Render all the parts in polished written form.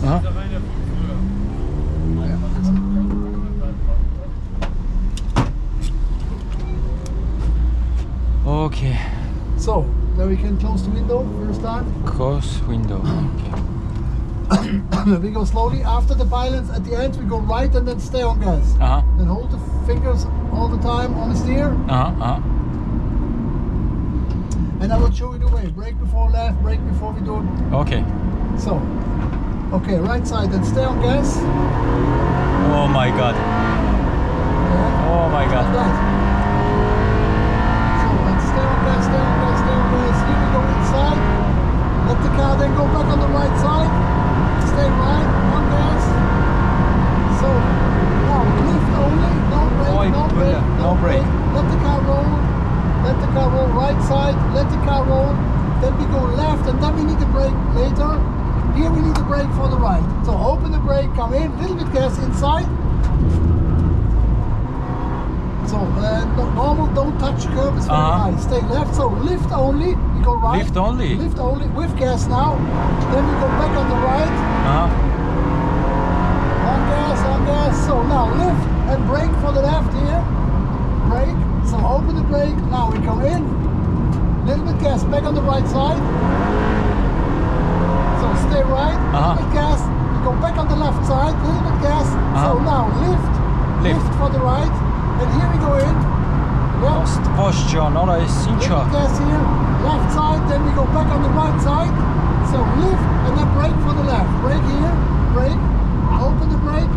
Aha. Okay. So, now we can close the window first time. Close window. Okay. We go slowly. After the balance, at the end we go right and then stay on gas. Uh-huh. Then hold the fingers all the time on the steer. Uh-huh. Uh-huh. And I will show you the way. Brake before left, brake before we do it. Okay. So, okay, right side, then stay on gas. Oh my god. Yeah. Oh my god. Like that. So, then stay on gas, stay on gas, stay on gas. Here we go inside. Let the car then go back on the right side. Stay right, on gas. So, now lift only, no brake, no brake, no brake. Let the car roll. Let the car roll right side, let the car roll, then we go left and then we need the brake later. Here we need the brake for the right. So open the brake, come in, little bit gas inside. So normal, don't touch the curb, it's very high. Stay left, so lift only, we go right. Lift only? Lift only, with gas now. Then we go back on the right. On gas, so now lift and brake for the left here. Brake. So open the brake, now we come in, little bit gas, back on the right side. So stay right, little bit gas, we go back on the left side, little bit gas. So now lift for the right, and here we go in. Posture, no, I think little bit gas here, left side, then we go back on the right side. So lift and then brake for the left, brake here, brake, open the brake.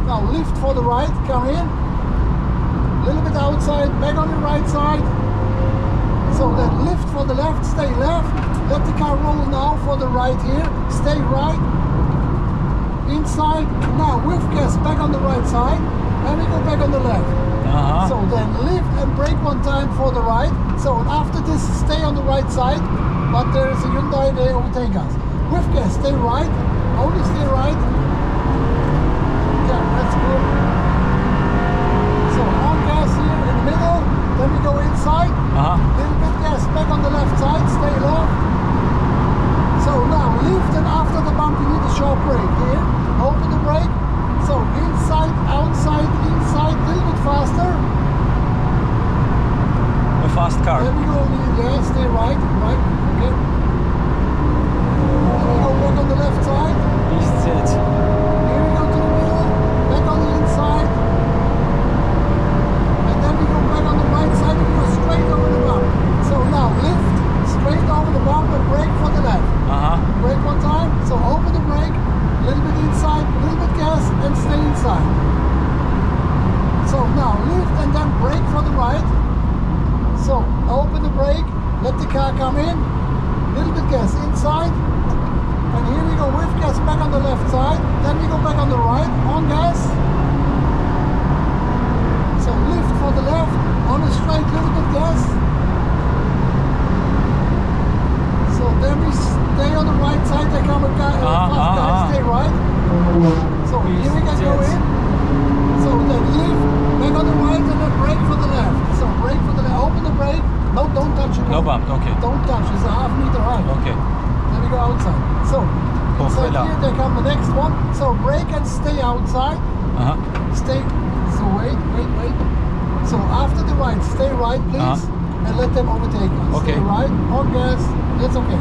Now lift for the right, come in. Little bit outside, back on the right side. So then lift for the left, stay left. Let the car roll now for the right here. Stay right. Inside. Now with gas back on the right side. And we go back on the left. So then lift and brake one time for the right. So after this, stay on the right side. But there is a Hyundai, they overtake us. With gas, stay right. Only stay right. Yeah, that's good. So on gas here in the middle, then we go inside, little bit gas back on the left side, stay left. So now lift and after the bump you need a short brake here, open the brake, so inside, outside, inside, little bit faster. A fast car. Then we go, yeah, stay right, okay. Then we go back on the left side. Is it? Here we go to the middle, back on the inside. Back on the right side, we go straight over the bump. So now lift, straight over the bump and brake for the left. Brake one time, so open the brake, little bit inside, little bit gas and stay inside. So now lift and then brake for the right. So open the brake, let the car come in, little bit gas inside. And here we go with gas back on the left side, then we go back on the right, on gas. So lift for the left, on a straight, little bit gas. So then we stay on the right side, there come a guy, fast guy, stay right. So here we can go in. So then lift, back on the right and then brake for the left. So brake for the left, open the brake. No, don't touch it. No bump, okay. Don't touch, it's a half meter high. Okay. Then we go outside. So inside here, there come the next one. So brake and stay outside. Stay, so wait. So after the right, stay right please, and let them overtake us. Okay. Stay right, on gas, that's okay.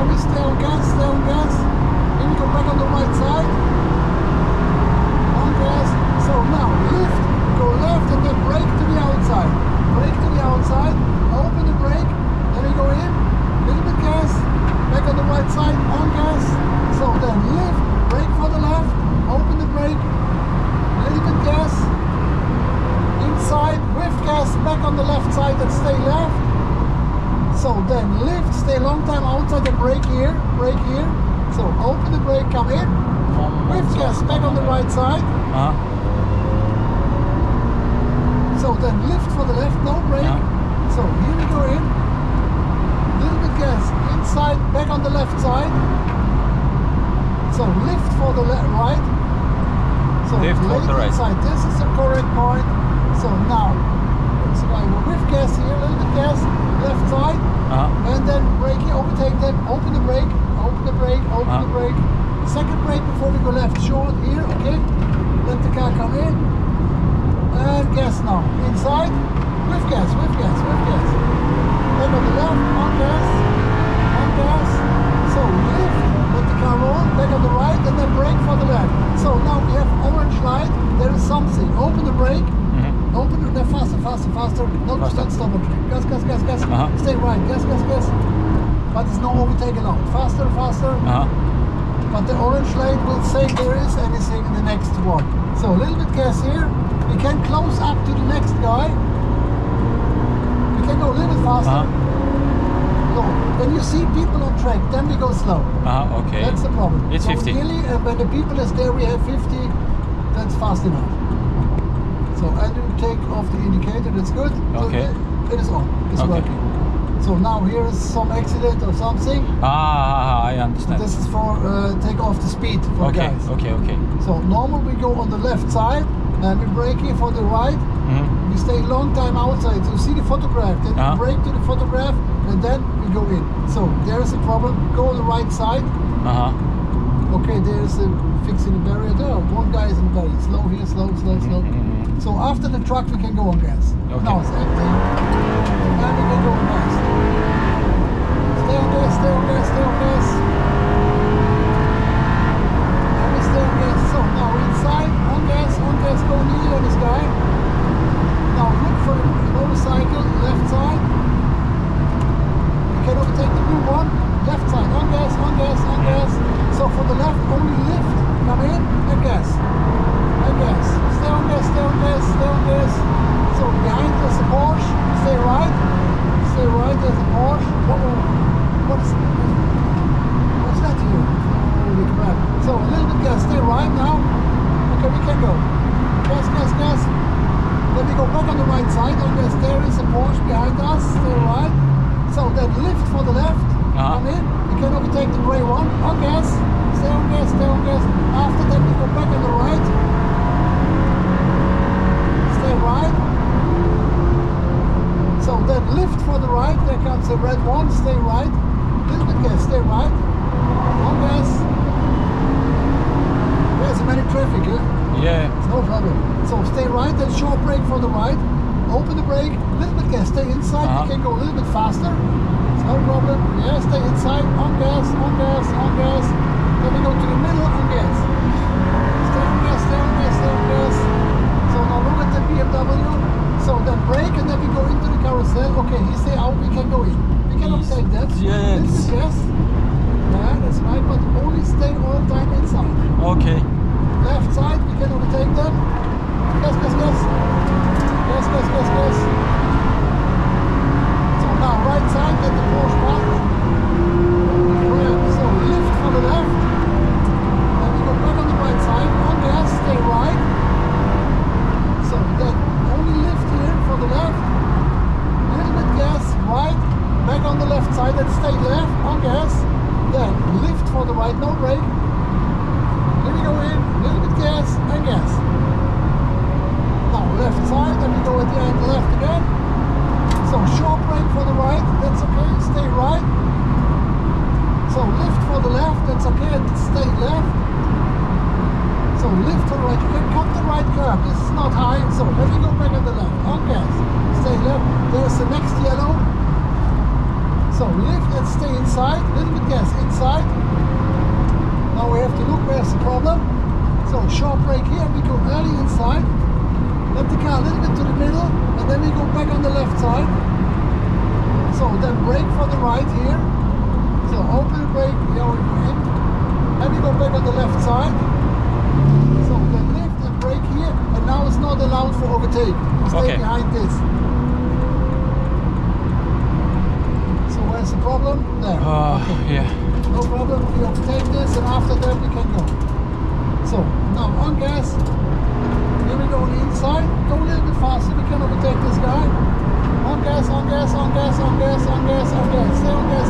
We stay on gas, Then we go back on the right side. On gas, so now lift, go left and then brake to the outside. Brake to the outside, open the brake, then we go in, little bit gas, back on the right side, on gas. So then lift, brake for the left, open the brake, little bit gas, inside, with gas, back on the left side and stay left. So then lift, stay a long time outside and brake here. So open the brake, come in, with gas, back on the right side. So then lift for the left, no brake. So here we go in, little bit gas, inside, back on the left side. So lift for the right. So lift for the right side. This is the correct point. So now, with gas here, a little bit gas, left side, and then brake time, open the brake, open the brake, open the brake. Second brake before we go left, short here, okay? Let the car come in. And gas now. Inside, with gas, with gas, with gas. Then on the left, on gas, on gas. So lift, let the car roll, back on the right, and then brake for the left. So now we have orange light, there is something. Open the brake, open it, then faster, faster, faster. No, don't stop on track. Gas, gas, gas, gas. Stay right, gas, gas, gas. But there's no overtaking now. Faster, faster. But the orange light will say there is anything in the next one. So a little bit gas here. We can close up to the next guy. We can go a little bit faster. No, when you see people on track, then we go slow. Okay. That's the problem. It's so 50. Really, when the people is there, we have 50. That's fast enough. So and you take off the indicator. That's good. Okay. So it is on. It's working. So now here is some accident or something. I understand. This is for take off the speed for guys. Okay. So normal we go on the left side and we brake here for the right. We stay a long time outside to see the photograph. Then we brake to the photograph and then we go in. So there is a problem. Go on the right side. Okay, there is a fixing the barrier there. One guy is in the barrier. Slow here, slow, slow, slow. So after the truck we can go on gas. Now it's empty. And we can go on gas. Stay on gas, stay on gas, stay on gas. And we stay on gas. So now inside, on gas, go near on this guy. Now look for the motorcycle, left side. We can overtake the blue one. Left side, on gas, on gas, on gas. So for the left, only lift, come in, and gas. And gas. Stay on gas, stay on gas, stay on gas. So behind there's a Porsche, stay right. Stay right, there's a Porsche. What's that here? Holy crap. So a little bit gas, stay right now. Okay, we can go. Gas, gas, gas. Then we go back on the right side. On gas, there is a Porsche behind us. Stay right. So then lift for the left. Come in. We can overtake the grey one. On gas. Stay on gas, stay on gas. After that we go back on the right. Stay right. So then lift for the right. There comes the red one. Stay right. Little bit gas. Stay right. On gas. There's many traffic, Yeah. It's no problem. So stay right. Then short brake for the right. Open the brake. Little bit gas. Stay inside. You can go a little bit faster. It's no problem. Yeah. Stay inside. On gas. On gas. On gas. Then we go to the middle on gas. Stay on gas, stay on gas, stay on gas. So now look at the BMW. So then brake and then we go into the carousel. Okay, he stay out, we can go in. We can overtake that. Yes. This is gas. Yeah, that's right, but only stay all the time inside. Okay. Left side, we can overtake them. Gas, gas, gas. Gas, gas, gas, gas. So now right side, get the Porsche back. So lift for the left. Back on the right side, on gas, stay right. So then only lift here for the left. A little bit gas, right. Back on the left side and stay left, on gas. Then lift for the right, no brake. Here we go in, a little bit gas and gas. Now left side, then we go at the end left again. So short brake for the right, that's okay, stay right. So lift for the left, that's okay, and stay left. So lift for the right, you can cut the right curb, this is not high, so let me go back on the left, on gas, stay left, there's the next yellow. So lift and stay inside, little bit gas inside. Now we have to look where's the problem. So short brake here, we go early inside, let the car a little bit to the middle, and then we go back on the left side. So then brake for the right here. So open the brake, going in, and we go back on the left side. So then lift and brake here, and now it's not allowed for overtake. You stay behind this. So where's the problem? There. Yeah. No problem, we overtake this, and after that we can go. So now on gas, here we go on the inside, go a little bit faster, we can overtake this guy. On gas, on gas, on gas, on gas, on gas, on gas, stay on gas.